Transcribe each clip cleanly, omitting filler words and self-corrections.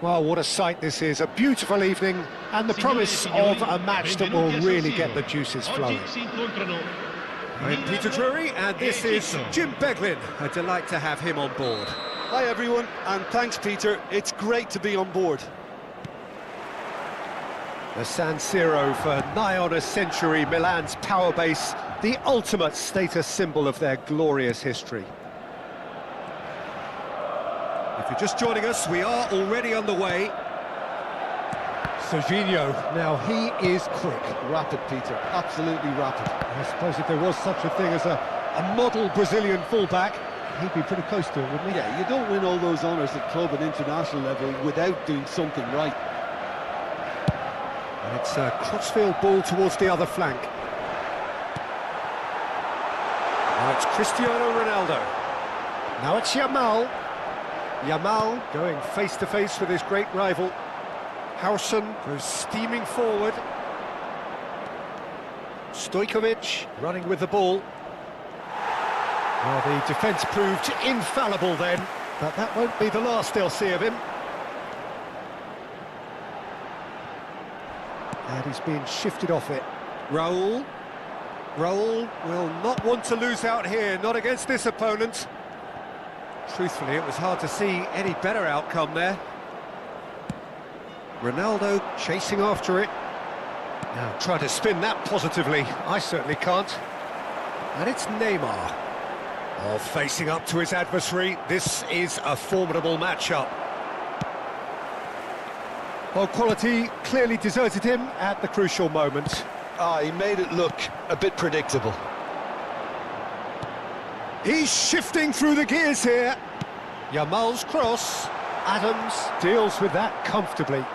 Well, what a sight this is, a beautiful evening and the promise of a match that will really get the juices flowing. I'm Peter Drury and this is Jim Beglin. A delight to have him on board. Hi everyone, and thanks Peter, it's great to be on board. The San Siro for nigh on a century, Milan's power base, the ultimate status symbol of their glorious history. If you're just joining us, we are already underway. Serginho, now he is quick. Rapid, Peter, absolutely rapid. I suppose if there was such a thing as a model Brazilian fullback, he'd be pretty close to it, wouldn't he? Yeah, you don't win all those honours at club and international level without doing something right. And it's a crossfield ball towards the other flank. Now it's Cristiano Ronaldo. Now it's Yamal. Yamal going face-to-face with his great rival. Hausen goes steaming forward. Stojkovic running with the ball. Well, the defence proved infallible then, but that won't be the last they'll see of him. And he's being shifted off it. Raul will not want to lose out here, not against this opponent. Truthfully, it was hard to see any better outcome there. Ronaldo chasing after it. Now try to spin that positively. I certainly can't. And it's Neymar. Oh, facing up to his adversary. This is a formidable matchup. Well, quality clearly deserted him at the crucial moment. He made it look a bit predictable. He's shifting through the gears here. Yamal's cross. Adams deals with that comfortably.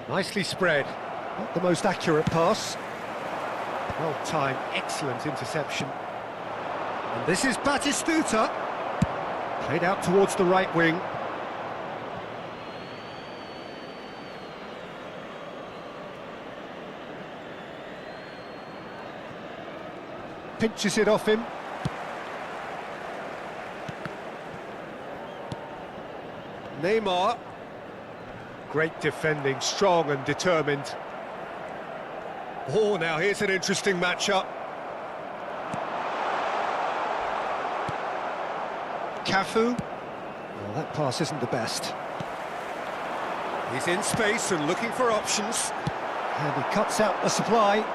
Nicely spread. Not the most accurate pass. Well timed, excellent interception. And this is Batistuta. Played out towards the right wing. Pinches it off him. Neymar. Great defending, strong and determined. Oh, now here's an interesting matchup. Cafu. Well, that pass isn't the best. He's in space and looking for options. And he cuts out the supply.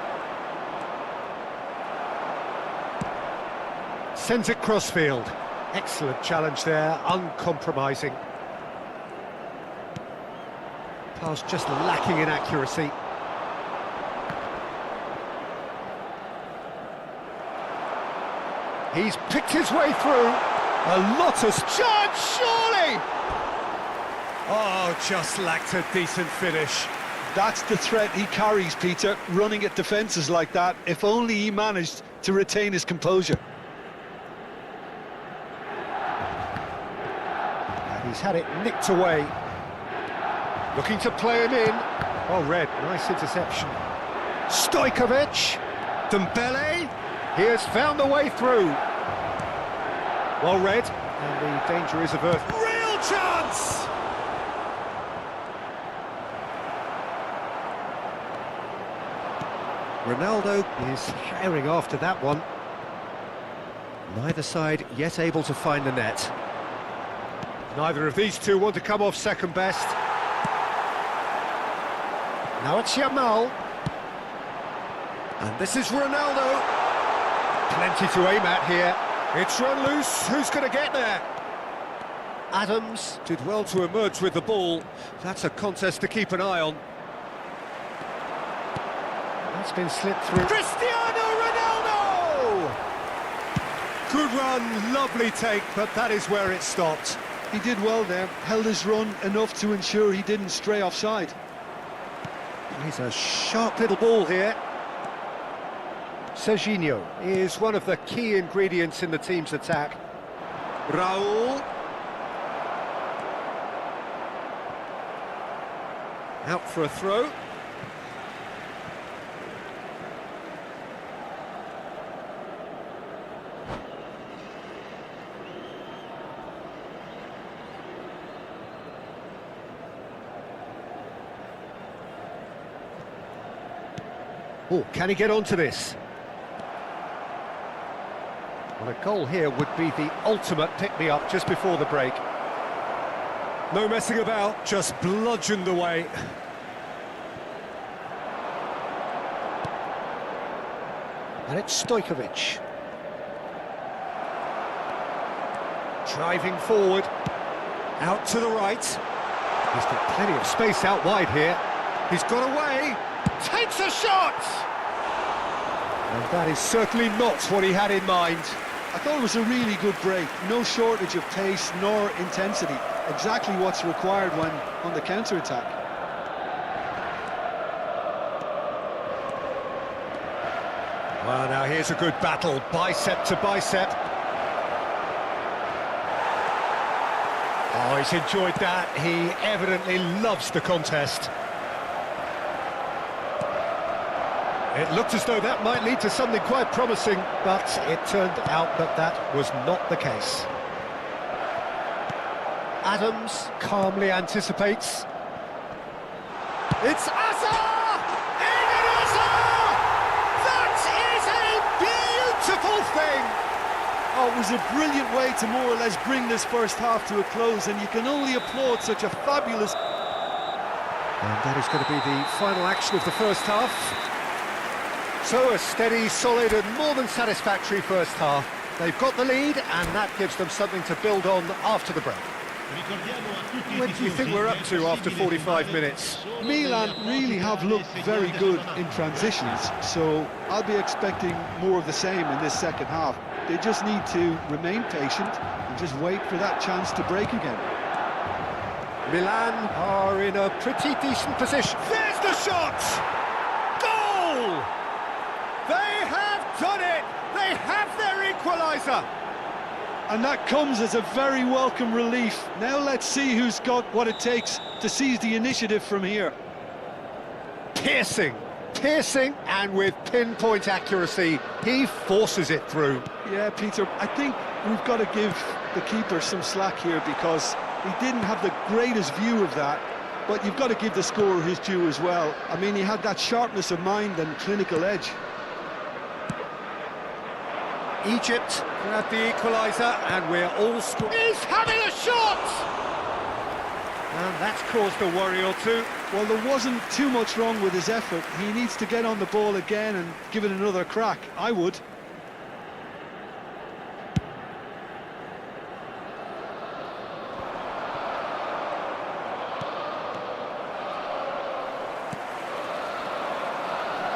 Sends it crossfield. Excellent challenge there, uncompromising. Pass just lacking in accuracy. He's picked his way through. A lot of chance, surely! Oh, just lacked a decent finish. That's the threat he carries, Peter, running at defences like that, if only he managed to retain his composure. And he's had it nicked away. Looking to play him in. Oh, Red, nice interception. Stojkovic. Dembele. He has found a way through. Well read, and the danger is averted. Real chance! Ronaldo is herring after that one. Neither side yet able to find the net. Neither of these two want to come off second best. Now it's Yamal. And this is Ronaldo. Plenty to aim at here. It's run loose. Who's going to get there? Adams. Did well to emerge with the ball. That's a contest to keep an eye on. That's been slipped through. Cristiano Ronaldo! Good run, lovely take, but that is where it stopped. He did well there, held his run enough to ensure he didn't stray offside. He's a sharp little ball here. Serginho is one of the key ingredients in the team's attack. Raul. Out for a throw. Oh, can he get onto this? Well, a goal here would be the ultimate pick-me-up just before the break. No messing about, just bludgeoned away. And it's Stojkovic. Driving forward. Out to the right. He's got plenty of space out wide here. He's got away. Takes a shot! And that is certainly not what he had in mind. I thought it was a really good break. No shortage of pace nor intensity. Exactly what's required when on the counter-attack. Well, now here's a good battle, bicep to bicep. Oh, he's enjoyed that. He evidently loves the contest. It looked as though that might lead to something quite promising, but it turned out that that was not the case. Adams calmly anticipates. It's Azar! Eden Azar! That is a beautiful thing! Oh, it was a brilliant way to more or less bring this first half to a close, and you can only applaud such a fabulous... And that is going to be the final action of the first half. So a steady, solid and more than satisfactory first half. They've got the lead and that gives them something to build on after the break. What do you think we're up to after 45 minutes? Milan really have looked very good in transitions, so I'll be expecting more of the same in this second half. They just need to remain patient and just wait for that chance to break again. Milan are in a pretty decent position. There's the shot! Goal! They have done it! They have their equaliser! And that comes as a very welcome relief. Now let's see who's got what it takes to seize the initiative from here. Piercing, and with pinpoint accuracy, he forces it through. Yeah, Peter, I think we've got to give the keeper some slack here because he didn't have the greatest view of that, but you've got to give the scorer his due as well. I mean, he had that sharpness of mind and clinical edge. Egypt grab the equaliser, and we're all He's having a shot! And that's caused a worry or two. Well, there wasn't too much wrong with his effort. He needs to get on the ball again and give it another crack. I would.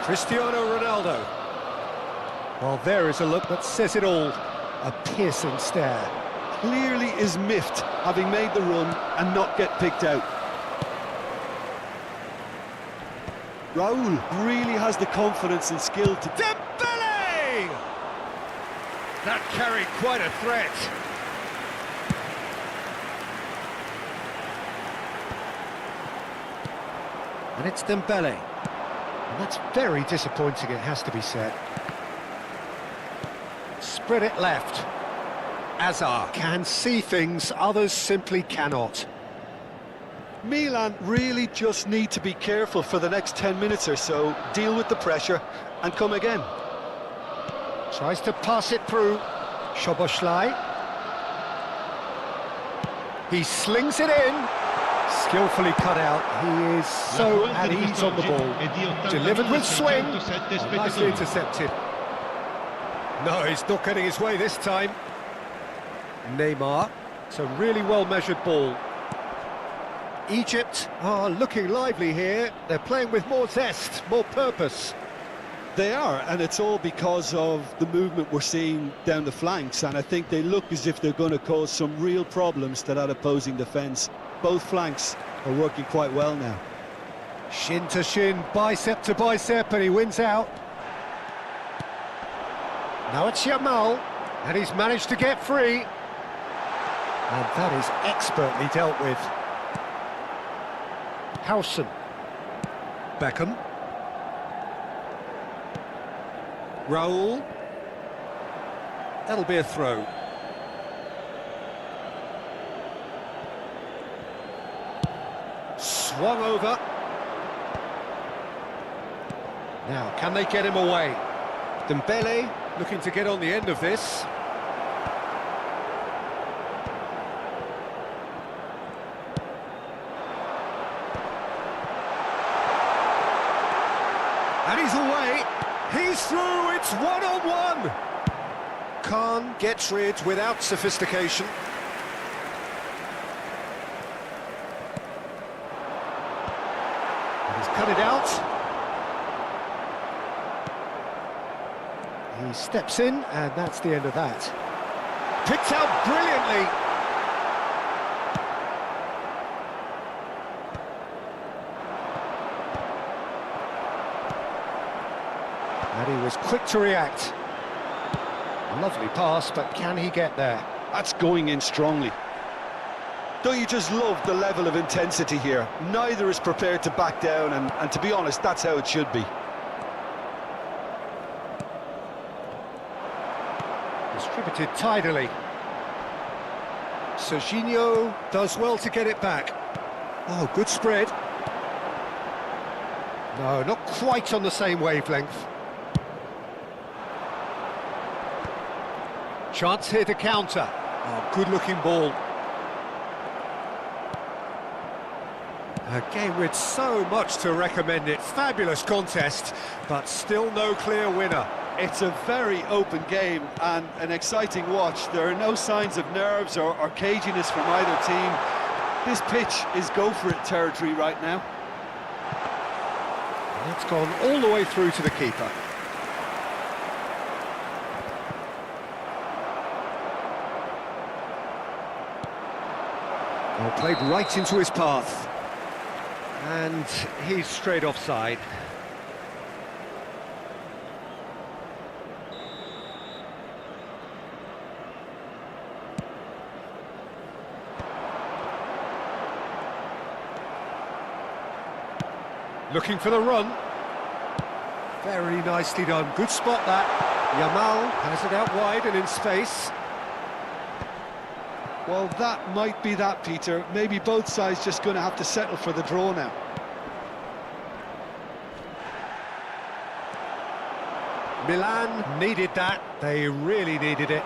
Cristiano Ronaldo. Well, there is a look that says it all. A piercing stare. Clearly is miffed, having made the run and not get picked out. Raul really has the confidence and skill to... Dembele! That carried quite a threat. And it's Dembele. And that's very disappointing, it has to be said. Spread it left. Azar can see things others simply cannot. Milan really just need to be careful for the next 10 minutes or so, deal with the pressure and come again. Tries to pass it through. Szoboszlai. He slings it in. Skillfully cut out. He is so at ease on the ball. Delivered with swing. Oh, nicely intercepted. No, he's not getting his way this time. Neymar. It's a really well-measured ball. Egypt are looking lively here. They're playing with more zest, more purpose. They are, and it's all because of the movement we're seeing down the flanks, and I think they look as if they're going to cause some real problems to that opposing defence. Both flanks are working quite well now. Shin to shin, bicep to bicep, and he wins out. Now it's Yamal, and he's managed to get free. And that is expertly dealt with. Howson. Beckham. Raul. That'll be a throw. Swung over. Now, can they get him away? Dembele looking to get on the end of this. And he's away. He's through. It's one-on-one. Khan gets rid without sophistication. And he's cut it out. He steps in, and that's the end of that. Picked out brilliantly. And he was quick to react. Lovely pass, but can he get there? That's going in strongly. Don't you just love the level of intensity here? Neither is prepared to back down, and to be honest, that's how it should be. Distributed tidily. Serginho does well to get it back. Oh, good spread. No, not quite on the same wavelength. Chance here to counter. Oh, good-looking ball. A game with so much to recommend it. Fabulous contest, but still no clear winner. It's a very open game and an exciting watch. There are no signs of nerves or caginess from either team. This pitch is go-for-it territory right now. And it's gone all the way through to the keeper. Well, played right into his path. And he's straight offside. Looking for the run. Very nicely done. Good spot that. Yamal has it out wide and in space. Well, that might be that, Peter. Maybe both sides just going to have to settle for the draw now. Milan needed that. They really needed it.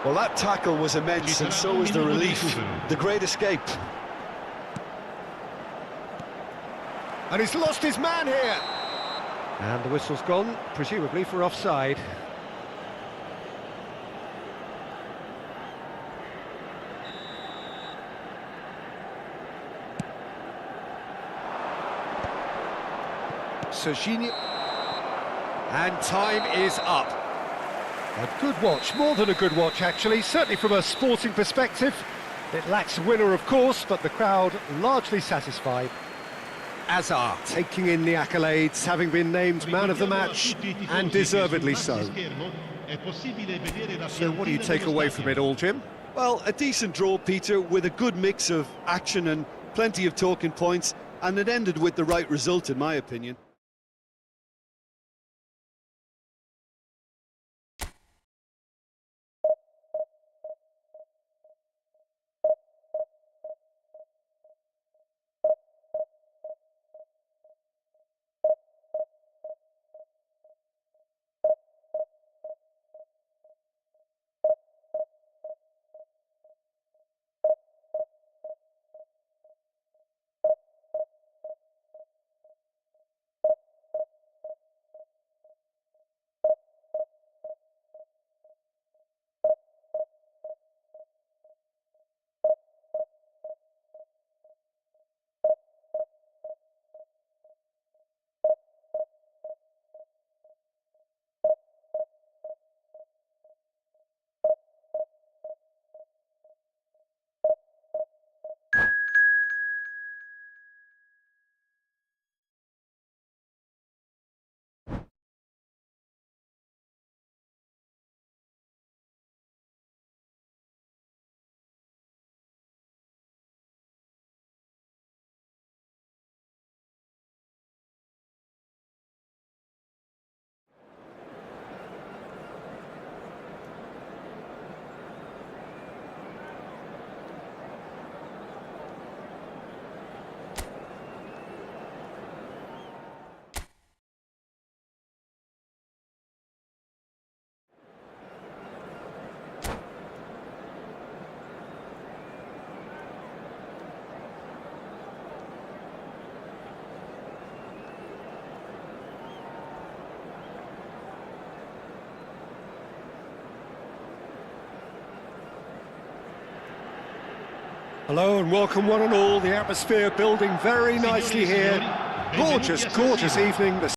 Well, that tackle was immense, and so was the relief. The great escape. And he's lost his man here. And the whistle's gone, presumably for offside. Serginho. And time is up. A good watch, more than a good watch actually, certainly from a sporting perspective. It lacks a winner of course, but the crowd largely satisfied. Azar taking in the accolades, having been named man of the match, and deservedly so. So what do you take away from it all, Jim? Well, a decent draw, Peter, with a good mix of action and plenty of talking points, and it ended with the right result, in my opinion. Hello and welcome one and all. The atmosphere building very nicely here. Gorgeous, gorgeous evening. The